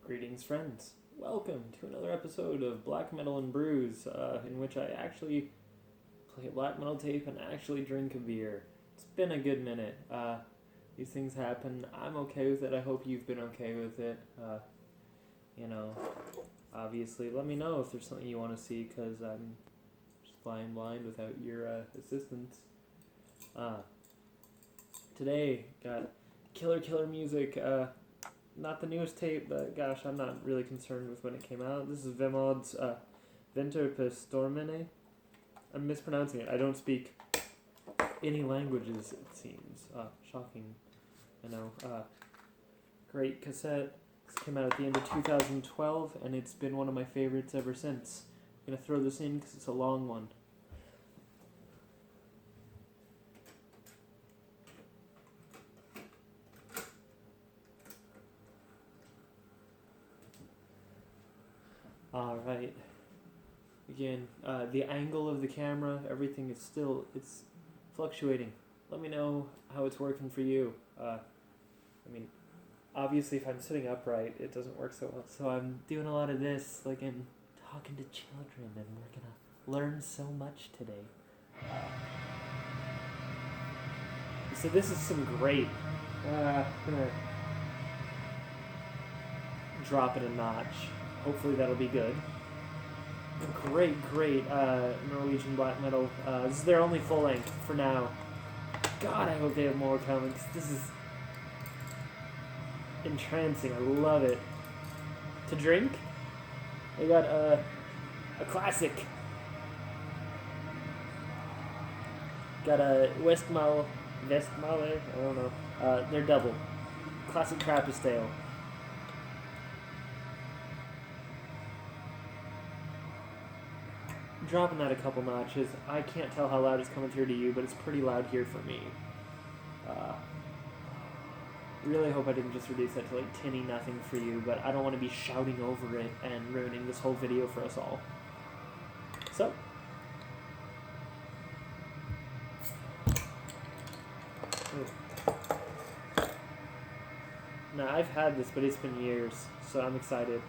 Greetings, friends. Welcome to another episode of Black Metal and Brews, in which I actually play a black metal tape and actually drink a beer. It's been a good minute. These things happen. I'm okay with it. I hope you've been okay with it. Obviously, let me know if there's something you want to see, because I'm just flying blind without your assistance. Today, got killer music. Not the newest tape, but gosh, I'm not really concerned with when it came out. This is Vemod's Venter per Stormene. I'm mispronouncing it. I don't speak any languages, it seems. Shocking. I know. Great cassette. This came out at the end of 2012, and it's been one of my favorites ever since. I'm going to throw this in because it's a long one. Alright. Again, the angle of the camera, everything is still, it's fluctuating. Let me know how it's working for you. Obviously if I'm sitting upright, it doesn't work so well. So I'm doing a lot of this, like I'm talking to children, and we're gonna learn so much today. So this is some great, I'm gonna drop it a notch. Hopefully that'll be good. Great Norwegian black metal. This is their only full length for now. God, I hope they have more coming, 'cause this is entrancing. I love it. To drink, they got a classic. Got a Westmalle, I don't know. They're double. Classic Trappist ale. Dropping that a couple notches. I can't tell how loud it's coming through to you, but it's pretty loud here for me. Really hope I didn't just reduce that to like tinny nothing for you, but I don't want to be shouting over it and ruining this whole video for us all. So. Now, I've had this, but it's been years, so I'm excited.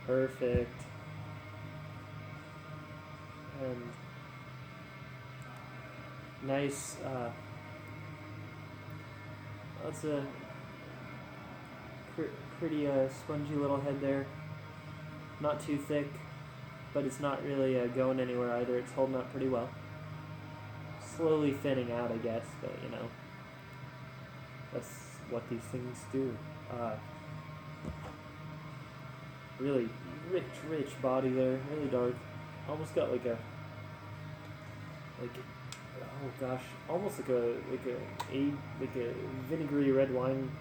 Perfect. And nice, that's a pretty spongy little head there. Not too thick, but it's not really going anywhere either. It's holding up pretty well. Slowly thinning out, I guess, but you know, that's what these things do. Really rich body there, really dark. Almost got like a almost like a vinegary red wine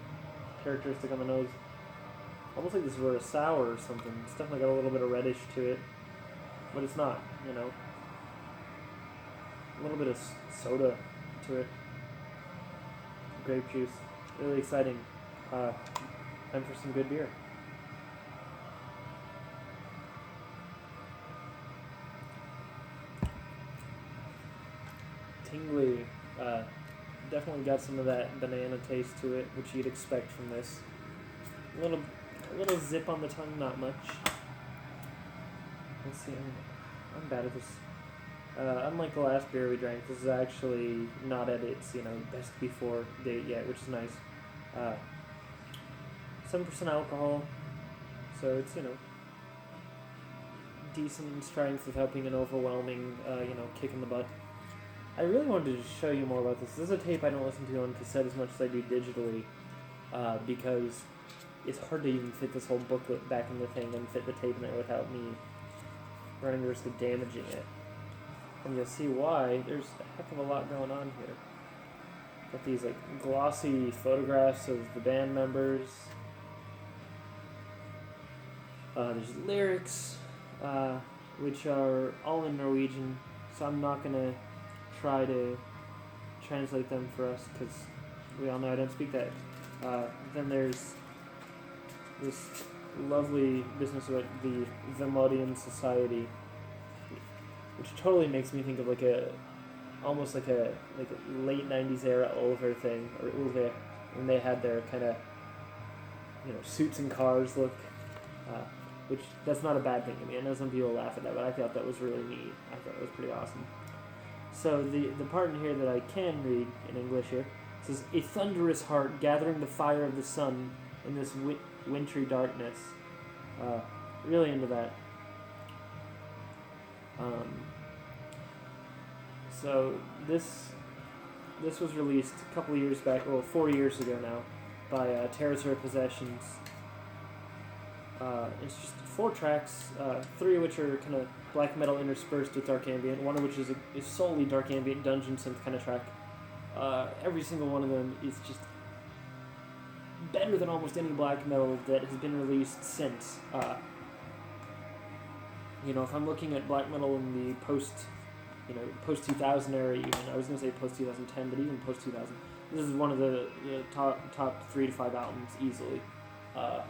characteristic on the nose. Almost like this were a sour or something. It's definitely got a little bit of reddish to it, but it's not, you know. A little bit of soda to it. Grape juice. Really exciting. Time for some good beer. Tingly, definitely got some of that banana taste to it, which you'd expect from this. A little zip on the tongue, not much. Let's see, I'm bad at this. Unlike the last beer we drank, this is actually not at its, best before date yet, which is nice. 7% alcohol, so it's, decent strength without being an overwhelming, kick in the butt. I really wanted to show you more about this. This is a tape I don't listen to on cassette as much as I do digitally, because it's hard to even fit this whole booklet back in the thing and fit the tape in there without me running the risk of damaging it. And you'll see why. There's a heck of a lot going on here. Got these glossy photographs of the band members. There's lyrics, which are all in Norwegian, so I'm not going to try to translate them for us, because we all know I don't speak that. Then there's this lovely business about the Vemodian society, which totally makes me think of like almost like a late '90s era Ulver thing, or Ulve, when they had their kind of suits and cars look, which that's not a bad thing to me. I know some people laugh at that, but I thought that was really neat. I thought it was pretty awesome. So the part in here that I can read in English here says, "A thunderous heart gathering the fire of the sun in this wintry darkness." Really into that. So this was released a couple of years back, well, 4 years ago now, by Territory Possessions. It's just 4 tracks, 3 of which are kind of black metal interspersed with dark ambient, one of which is solely dark ambient dungeon synth kind of track. Every single one of them is just better than almost any black metal that has been released since. If I'm looking at black metal in the post 2000 era, even I was gonna say post 2010, but even post 2000, this is one of the top 3 to 5 albums easily. I'm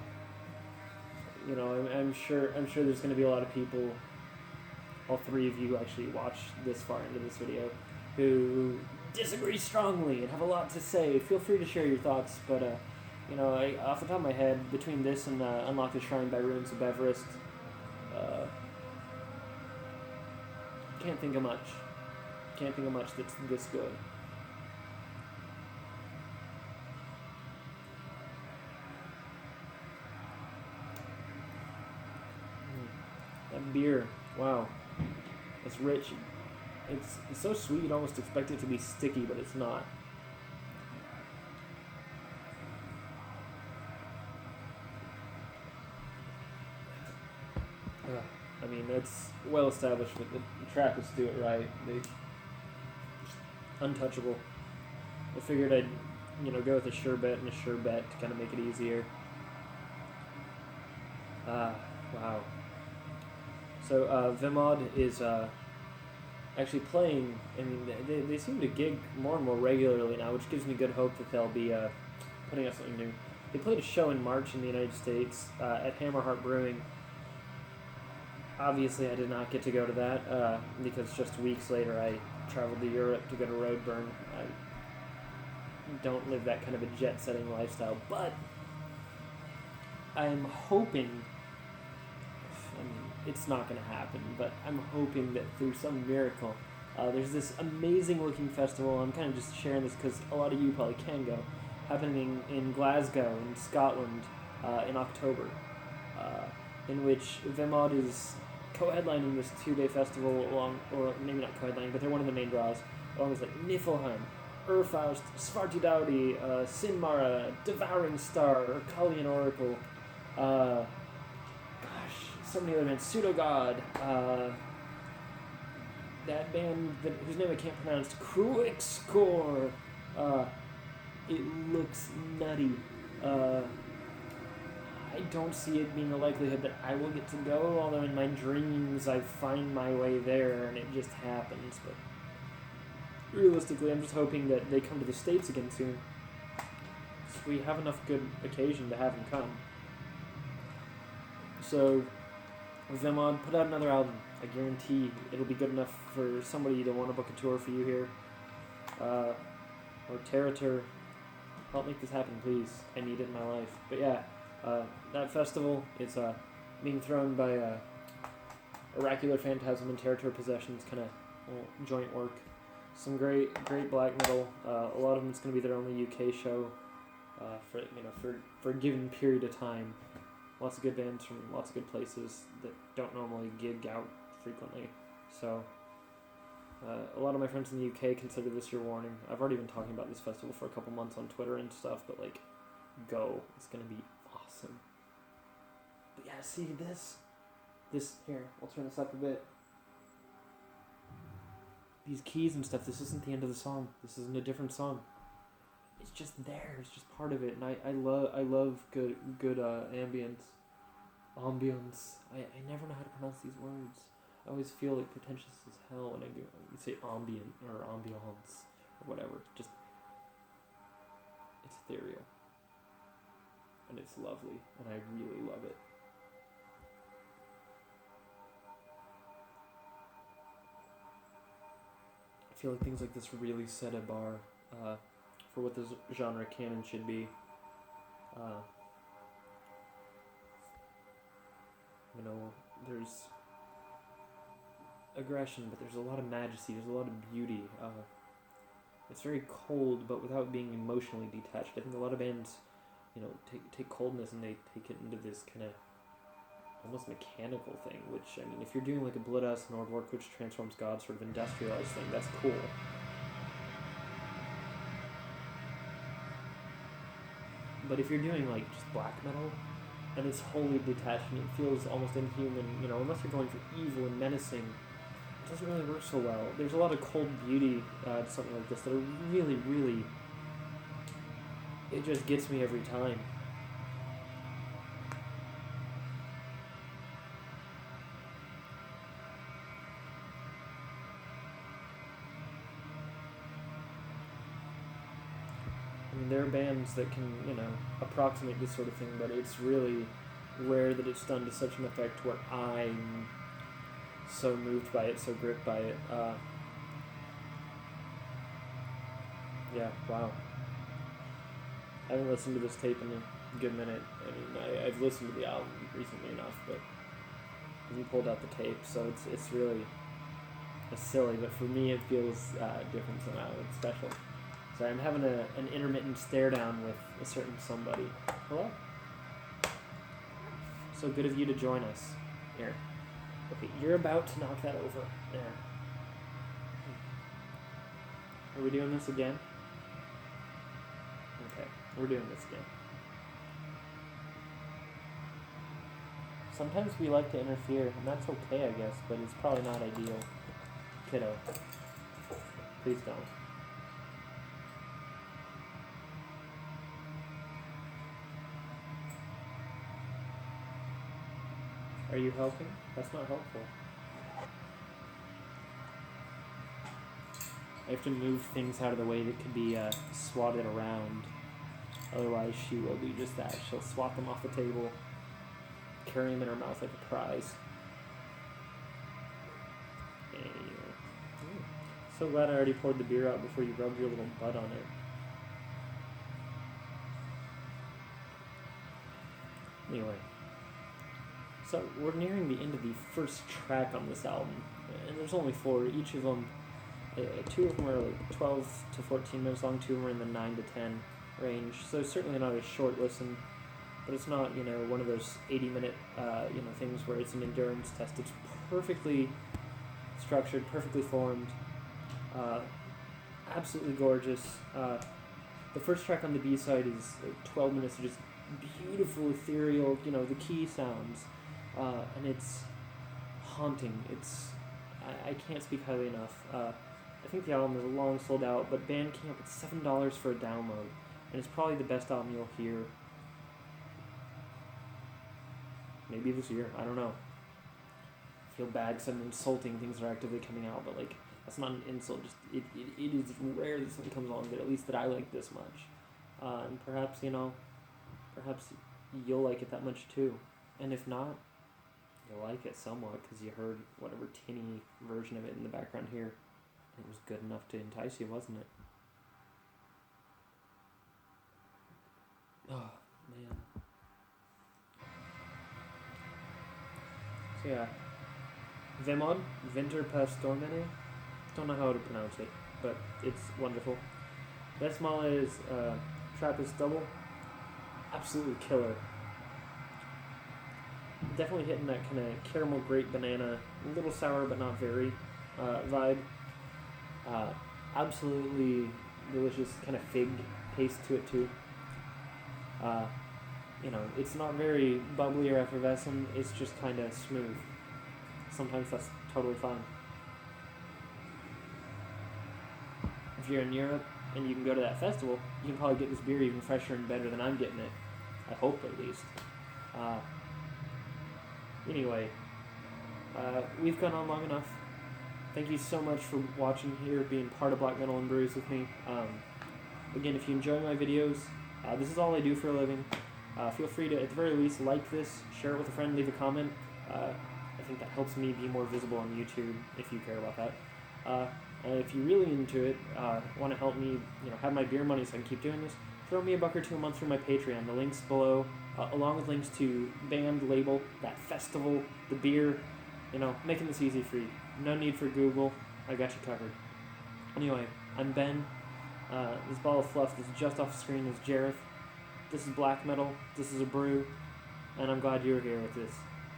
sure there's gonna be a lot of people, all 3 of you actually watch this far into this video, who disagree strongly and have a lot to say. Feel free to share your thoughts, but off the top of my head, between this and Unlock the Shrine by Ruins of Everest, can't think of much that's this good. That beer, wow, it's rich. It's so sweet, you'd almost expect it to be sticky, but it's not. I mean, it's well established that the Trappist do it right. They just untouchable. I figured I'd go with a sure bet and a sure bet to kind of make it easier. Wow. So Vemod is actually playing. I mean, they seem to gig more and more regularly now, which gives me good hope that they'll be putting out something new. They played a show in March in the United States at Hammerheart Brewing. Obviously, I did not get to go to that because just weeks later I traveled to Europe to go to Roadburn. I don't live that kind of a jet-setting lifestyle, but I'm hoping, I mean, it's not going to happen, but I'm hoping that through some miracle, there's this amazing-looking festival. I'm kind of just sharing this because a lot of you probably can go, happening in Glasgow in Scotland in October, in which Vemod is co-headlining this 2-day festival or maybe not co-headlining, but they're one of the main draws, along with like Niflheim, Urfaust, Svarti Dowdy, Sinmara, Devouring Star, Urkalian Oracle, so many other bands, Pseudogod, that band whose name I can't pronounce, Cruixcore, it looks nutty. I don't see it being a likelihood that I will get to go, although in my dreams I find my way there and it just happens. But realistically, I'm just hoping that they come to the States again soon, so we have enough good occasion to have them come. So Vemod, put out another album. I guarantee it'll be good enough for somebody to want to book a tour for you here. Or Territor, help make this happen, please. I need it in my life. But yeah, that festival is being thrown by Oracular Phantasm and Territory Possessions, kind of joint work. Some great black metal. A lot of them, it's going to be their only UK show for a given period of time. Lots of good bands from lots of good places that don't normally gig out frequently. So a lot of my friends in the UK consider this your warning. I've already been talking about this festival for a couple months on Twitter and stuff, but go. It's going to be awesome. But yeah, see this here, I'll turn this up a bit. These keys and stuff, this isn't the end of the song. This isn't a different song. It's just there. It's just part of it, and I love good ambience. I never know how to pronounce these words. I always feel pretentious as hell when you say ambient or ambiance or whatever. Just it's ethereal, and it's lovely, and I really love it. feel like things like this really set a bar for what the genre canon should be. You know, there's aggression, but there's a lot of majesty, there's a lot of beauty. It's very cold, but without being emotionally detached. I think a lot of bands, you know, take coldness and they take it into this kind of almost mechanical thing, which, I mean, if you're doing like a Bloodhouse Nordwerk, which transforms God, sort of industrialized thing, that's cool. But if you're doing like just black metal, and it's wholly detached and it feels almost inhuman, you know, unless you're going for evil and menacing, it doesn't really work so well. There's a lot of cold beauty to something like this that are really, really, it just gets me every time. I mean, there are bands that can, you know, approximate this sort of thing, but it's really rare that it's done to such an effect where I'm so moved by it, so gripped by it. Yeah, wow. I haven't listened to this tape in a good minute. I mean, I've listened to the album recently enough, but I haven't pulled out the tape, so it's really silly, but for me it feels different somehow. It's special. So I'm having an intermittent stare down with a certain somebody. Hello? So good of you to join us. Here. Okay, you're about to knock that over. There. Are we doing this again? Okay, we're doing this again. Sometimes we like to interfere, and that's okay, I guess, but it's probably not ideal. Kiddo. Please don't. Are you helping? That's not helpful. I have to move things out of the way that could be swatted around. Otherwise, she will do just that. She'll swat them off the table, carry them in her mouth like a prize. Anyway. So glad I already poured the beer out before you rubbed your little butt on it. Anyway. So we're nearing the end of the first track on this album, and there's only 4. Each of them, 2 of them are like 12 to 14 minutes long, 2 of them are in the 9 to 10 range. So it's certainly not a short listen, but it's not, you know, one of those 80-minute, things where it's an endurance test. It's perfectly structured, perfectly formed, absolutely gorgeous. The first track on the B-side is like 12 minutes of just beautiful, ethereal, you know, the key sounds. And it's haunting. I can't speak highly enough. I think the album is long sold out, but Bandcamp, it's $7 for a download, and it's probably the best album you'll hear maybe this year. I don't know. I feel bad because I'm insulting things that are actively coming out, but like, that's not an insult. Just it is rare that something comes along that at least that I like this much, and perhaps you'll like it that much too, and if not, you'll like it somewhat because you heard whatever tinny version of it in the background here. It was good enough to entice you, wasn't it? Oh, man. So yeah. Vemod, Winter per Stormene. Don't know how to pronounce it, but it's wonderful. Westmalle is Trappist Dubbel. Absolutely killer. Definitely hitting that kind of caramel grape banana, a little sour but not very vibe. Absolutely delicious kind of fig taste to it too. It's not very bubbly or effervescent, it's just kind of smooth. Sometimes that's totally fine. If you're in Europe and you can go to that festival, you can probably get this beer even fresher and better than I'm getting it. I hope, at least. Anyway, we've gone on long enough. Thank you so much for watching here, being part of Black Metal and Brews with me. Again, if you enjoy my videos, this is all I do for a living. Feel free to, at the very least, like this, share it with a friend, leave a comment. I think that helps me be more visible on YouTube, if you care about that. And if you're really into it, want to help me, have my beer money so I can keep doing this, throw me $1 or $2 a month through my Patreon. The link's below, along with links to band, label, that festival, the beer, making this easy for you. No need for Google. I got you covered. Anyway, I'm Ben. This ball of fluff that's just off screen is Jareth. This is black metal. This is a brew. And I'm glad you're here with this.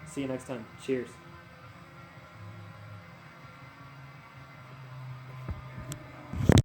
See you next time. Cheers.